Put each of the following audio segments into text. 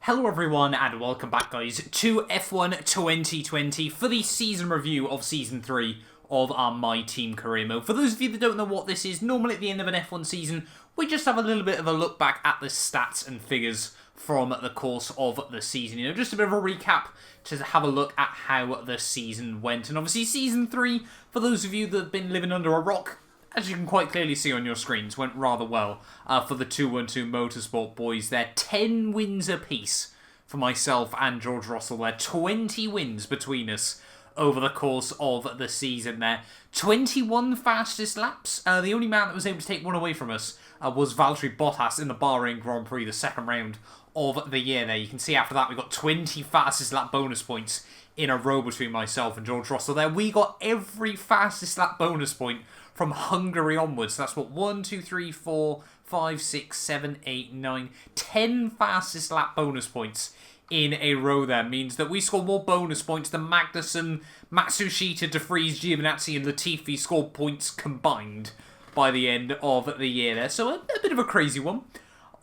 Hello everyone and welcome back guys to F1 2020 for the season review of Season 3 of our My Team career mode. For those of you that don't know what this is, normally at the end of an F1 season we just have a little bit of a look back at the stats and figures from the course of the season. You know, just a bit of a recap to have a look at how the season went. And obviously Season 3, for those of you that have been living under a rock, as you can quite clearly see on your screens, went rather well for the 212 Motorsport boys. They're 10 wins apiece for myself and George Russell. They're 20 wins between us over the course of the season there. 21 fastest laps. The only man that was able to take one away from us was Valtteri Bottas in the Bahrain Grand Prix, the second round of the year there. You can see after that we got 20 fastest lap bonus points in a row between myself and George Russell there. We got every fastest lap bonus point from Hungary onwards. So that's what, 1, 2, 3, 4, 5, 6, 7, 8, 9, 10 fastest lap bonus points in a row there. Means that we scored more bonus points than Magnussen, Matsushita, De Vries, Giovinazzi and Latifi scored points combined by the end of the year there. So a bit of a crazy one,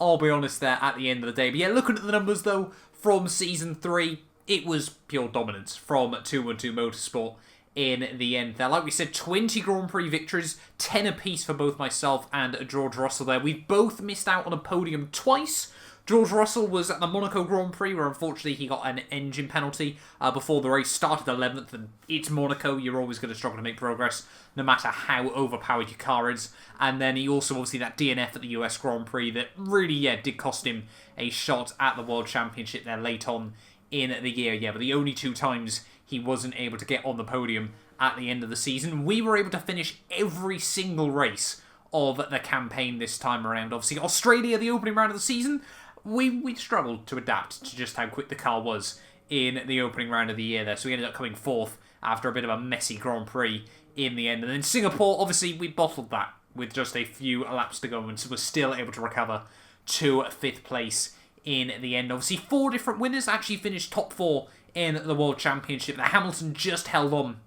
I'll be honest there at the end of the day. But yeah, looking at the numbers though, from Season 3, it was pure dominance from 212 Motorsport in the end there. Like we said, 20 Grand Prix victories, 10 apiece for both myself and George Russell there. We've both missed out on a podium twice. George Russell was at the Monaco Grand Prix where unfortunately he got an engine penalty before the race started 11th, and it's Monaco, you're always going to struggle to make progress no matter how overpowered your car is. And then he also obviously that DNF at the US Grand Prix that really did cost him a shot at the World Championship there late on in the year. But the only two times he wasn't able to get on the podium at the end of the season. We were able to finish every single race of the campaign this time around. Obviously, Australia, the opening round of the season, we struggled to adapt to just how quick the car was in the opening round of the year there. So we ended up coming fourth after a bit of a messy Grand Prix in the end. And then Singapore, obviously, we bottled that with just a few laps to go and so we're still able to recover to 5th place in the end. Obviously, 4 different winners actually finished top 4 in the World Championship. The Hamilton just held on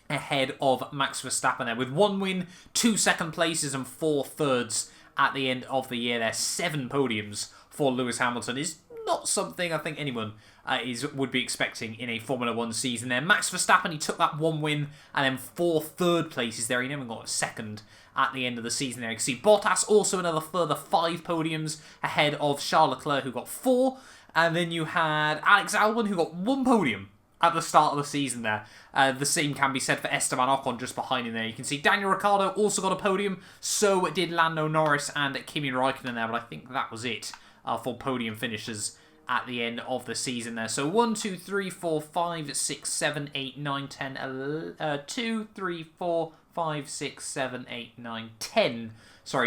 ahead of Max Verstappen there with 1 win, 2 second places and 4 thirds at the end of the year there. 7 podiums for Lewis Hamilton is not something I think anyone would be expecting in a Formula 1 season there. Max Verstappen, he took that 1 win and then 4 third places there. He never got a second at the end of the season there. You can see Bottas also another further 5 podiums ahead of Charles Leclerc who got 4. And then you had Alex Albon who got 1 podium at the start of the season there. The same can be said for Esteban Ocon just behind him there. You can see Daniel Ricciardo also got a podium. So did Lando Norris and Kimi Räikkönen there. But I think that was it for podium finishes at the end of the season there. So 1, 2, 3, 4, 5, 6, 7, 8, 9, 10, 2, 3, 4, 5, 6, 7, 8, 9, 10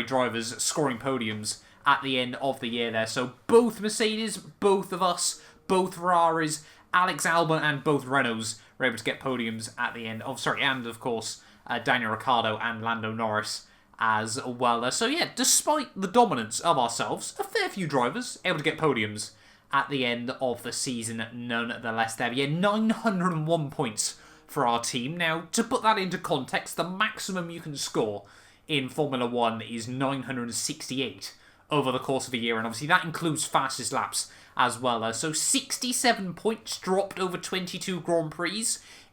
drivers scoring podiums at the end of the year there. So both Mercedes, both of us, both Ferraris, Alex Albon and both Renaults were able to get podiums at the end of, and of course Daniel Ricciardo and Lando Norris as well. So yeah, despite the dominance of ourselves, a fair few drivers able to get podiums at the end of the season nonetheless there. Yeah, 901 points for our team. Now, to put that into context, the maximum you can score in Formula 1 is 968 over the course of a year, and obviously that includes fastest laps as well. So 67 points dropped over 22 Grand Prix.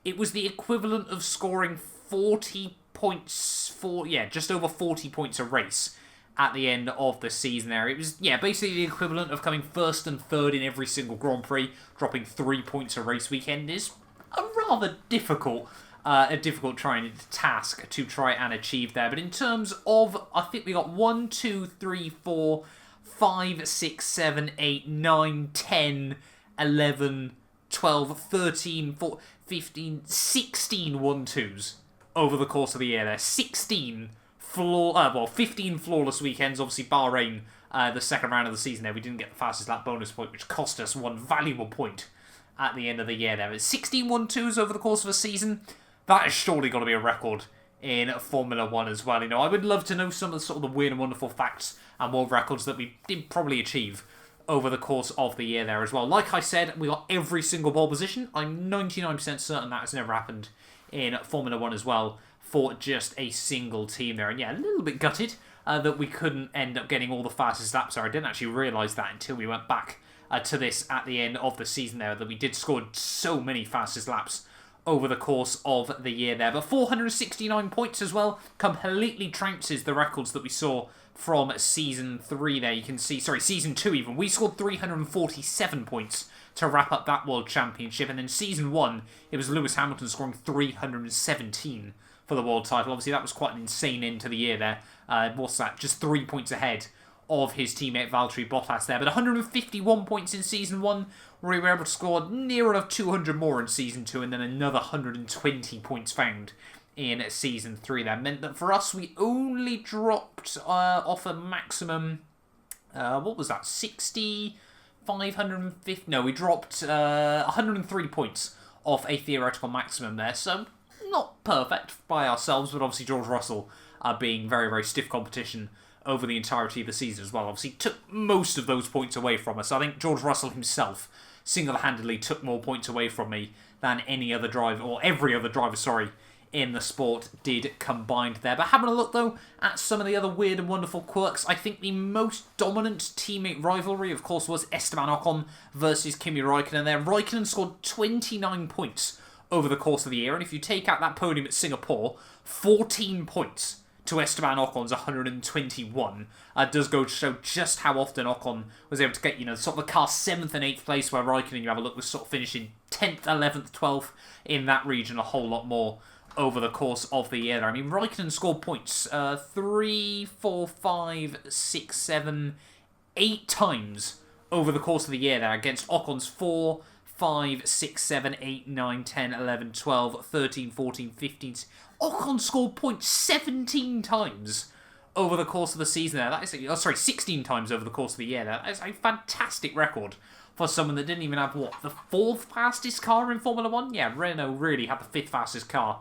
It was the equivalent of scoring 40 points just over 40 points a race at the end of the season there. It was, basically the equivalent of coming 1st and 3rd in every single Grand Prix. Dropping 3 points a race weekend is a rather difficult task to try and achieve there. But in terms of, I think we got 1, 2, 3, 4, 5, 6, 7, 8, 9, 10, 11, 12, 13, 14, 15, 16 1-2s over the course of the year there. 15 flawless weekends. Obviously Bahrain, the second round of the season there, we didn't get the fastest lap bonus point, which cost us 1 valuable point at the end of the year there. But 16 1-2s over the course of a season, that has surely got to be a record in Formula 1 as well. You know, I would love to know some of the sort of the weird and wonderful facts and world records that we did probably achieve over the course of the year there as well. Like I said, we got every single pole position. I'm 99% certain that has never happened in Formula 1 as well for just a single team there. And yeah, a little bit gutted that we couldn't end up getting all the fastest laps there. I didn't actually realise that until we went back to this at the end of the season there, that we did score so many fastest laps over the course of the year there. But 469 points as well completely trounces the records that we saw from Season 3 there. You can see, sorry, Season 2 even. We scored 347 points to wrap up that World Championship. And then Season 1, it was Lewis Hamilton scoring 317 for the world title. Obviously, that was quite an insane end to the year there. What's that? Just 3 points ahead of his teammate Valtteri Bottas there. But 151 points in Season 1, where we were able to score near enough 200 more in Season 2, and then another 120 points found in Season 3. That meant that for us, we only dropped off a maximum, what was that, 550? No, we dropped 103 points off a theoretical maximum there, so not perfect by ourselves, but obviously George Russell being very, very stiff competition over the entirety of the season as well. Obviously took most of those points away from us. I think George Russell himself single-handedly took more points away from me than any other driver, or every other driver, sorry, in the sport did combined there. But having a look, though, at some of the other weird and wonderful quirks, I think the most dominant teammate rivalry, of course, was Esteban Ocon versus Kimi Raikkonen there. Raikkonen scored 29 points over the course of the year, and if you take out that podium at Singapore, 14 points to Esteban Ocon's 121 does go to show just how often Ocon was able to get, sort of the car's 7th and 8th place, where Raikkonen, you have a look, was sort of finishing 10th, 11th, 12th in that region, a whole lot more over the course of the year. I mean, Raikkonen scored points 3, 4, 5, 6, 7, 8 times over the course of the year there, against Ocon's 4, 5, 6, 7, 8, 9, 10, 11, 12, 13, 14, 15... Ocon scored points 17 times over the course of the season there. That is, 16 times over the course of the year there. That is a fantastic record for someone that didn't even have, the 4th fastest car in Formula 1? Yeah, Renault really had the 5th fastest car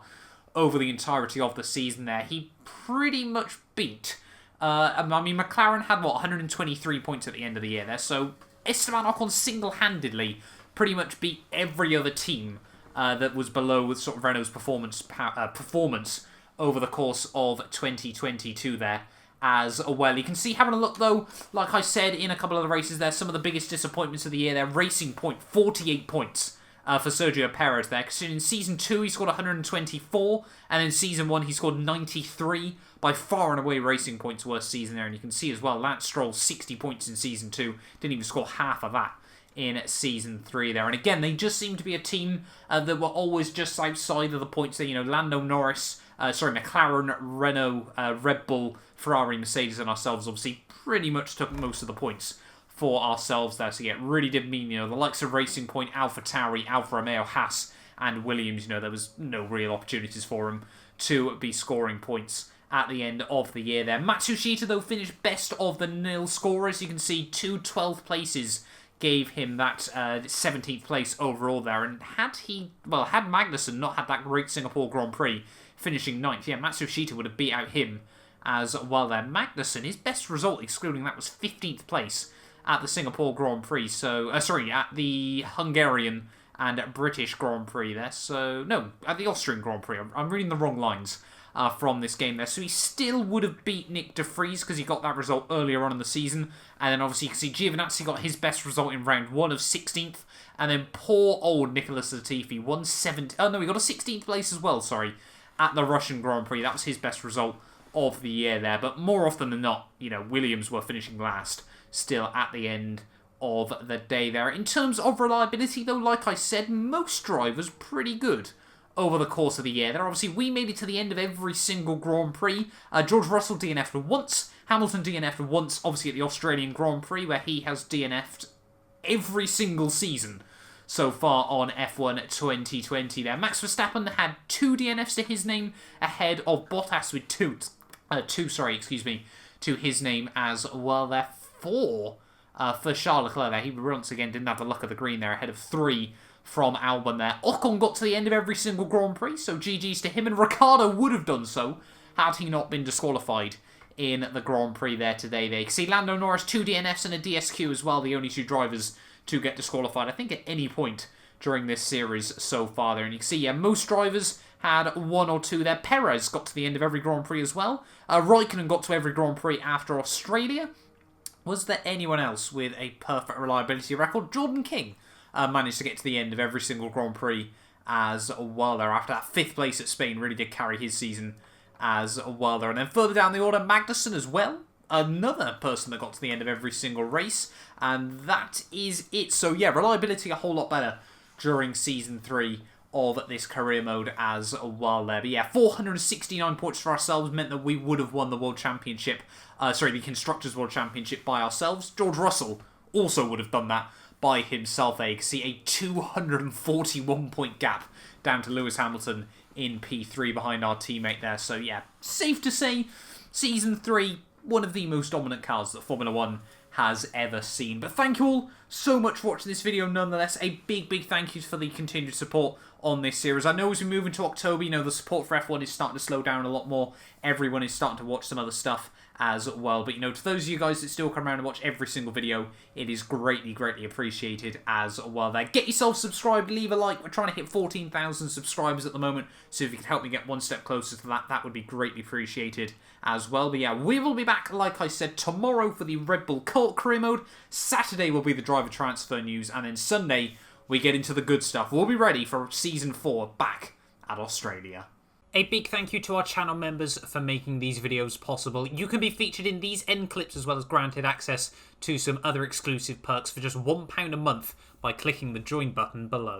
over the entirety of the season there. He pretty much beat... McLaren had, 123 points at the end of the year there, so Esteban Ocon single-handedly pretty much beat every other team that was below with sort of Renault's performance over the course of 2022 there as well. You can see, having a look though, like I said in a couple of the races there, some of the biggest disappointments of the year there. Racing Point, 48 points for Sergio Perez there. Because in Season 2 he scored 124, and in Season 1 he scored 93. By far and away Racing Point's worst season there. And you can see as well, Lance Stroll, 60 points in Season 2. Didn't even score half of that in Season 3 there. And again, they just seem to be a team that were always just outside of the points there. Lando Norris, McLaren, Renault, Red Bull, Ferrari, Mercedes, and ourselves obviously pretty much took most of the points for ourselves there. So yeah, it really did mean, the likes of Racing Point, AlphaTauri, Alfa Romeo, Haas, and Williams, there was no real opportunities for them to be scoring points at the end of the year there. Matsushita, though, finished best of the nil scorers. You can see 2 12th places gave him that 17th place overall there. And had Magnussen not had that great Singapore Grand Prix, finishing 9th, yeah, Matsushita would have beat out him as well there. Magnussen, his best result, excluding that, was 15th place at the Singapore Grand Prix. So, at the Hungarian and British Grand Prix there. So, no, at the Austrian Grand Prix. I'm reading the wrong lines from this game there. So he still would have beat Nick de Vries because he got that result earlier on in the season. And then obviously you can see Giovinazzi got his best result in round 1 of 16th. And then poor old Nicholas Latifi won 7th. Oh no, he got a 16th place as well, at the Russian Grand Prix. That was his best result of the year there. But more often than not, Williams were finishing last still at the end of the day there. In terms of reliability though, like I said, most drivers pretty good over the course of the year there. Obviously, we made it to the end of every single Grand Prix. George Russell DNF'd once. Hamilton DNF'd once, obviously, at the Australian Grand Prix, where he has DNF'd every single season so far on F1 2020 there. Max Verstappen had 2 DNFs to his name, ahead of Bottas with 2 to his name as well there. 4 for Charles Leclerc there. He once again didn't have the luck of the green there, ahead of 3 from Albon there. Ocon got to the end of every single Grand Prix, so GG's to him, and Ricciardo would have done so had he not been disqualified in the Grand Prix there today. There you can see Lando Norris, 2 DNFs and a DSQ as well, the only 2 drivers to get disqualified, I think, at any point during this series so far there. And you can see, yeah, most drivers had 1 or 2 there. Perez got to the end of every Grand Prix as well. Raikkonen got to every Grand Prix after Australia. Was there anyone else with a perfect reliability record? Jordan King managed to get to the end of every single Grand Prix as well there. After that 5th place at Spain, really did carry his season as well there. And then further down the order, Magnussen as well. Another person that got to the end of every single race. And that is it. So yeah, reliability a whole lot better during Season 3 of this career mode as well there. But yeah, 469 points for ourselves meant that we would have won the World Championship, the Constructors' World Championship by ourselves. George Russell also would have done that by himself there. You can see a 241 point gap down to Lewis Hamilton in P3 behind our teammate there. So yeah, safe to say, Season 3, one of the most dominant cars that Formula 1 has ever seen. But thank you all so much for watching this video nonetheless. A big thank you for the continued support on this series. I know as we move into October, you know, the support for F1 is starting to slow down a lot more. Everyone is starting to watch some other stuff as well. But, you know, to those of you guys that still come around and watch every single video, it is greatly appreciated as well there. Get yourself subscribed, leave a like. We're trying to hit 14,000 subscribers at the moment, so if you can help me get one step closer to that, that would be greatly appreciated as well. But yeah, we will be back, like I said, tomorrow for the Red Bull Cult career mode. Saturday will be the driver transfer news, and then Sunday we get into the good stuff. We'll be ready for Season 4 back at Australia. A big thank you to our channel members for making these videos possible. You can be featured in these end clips as well as granted access to some other exclusive perks for just £1 a month by clicking the join button below.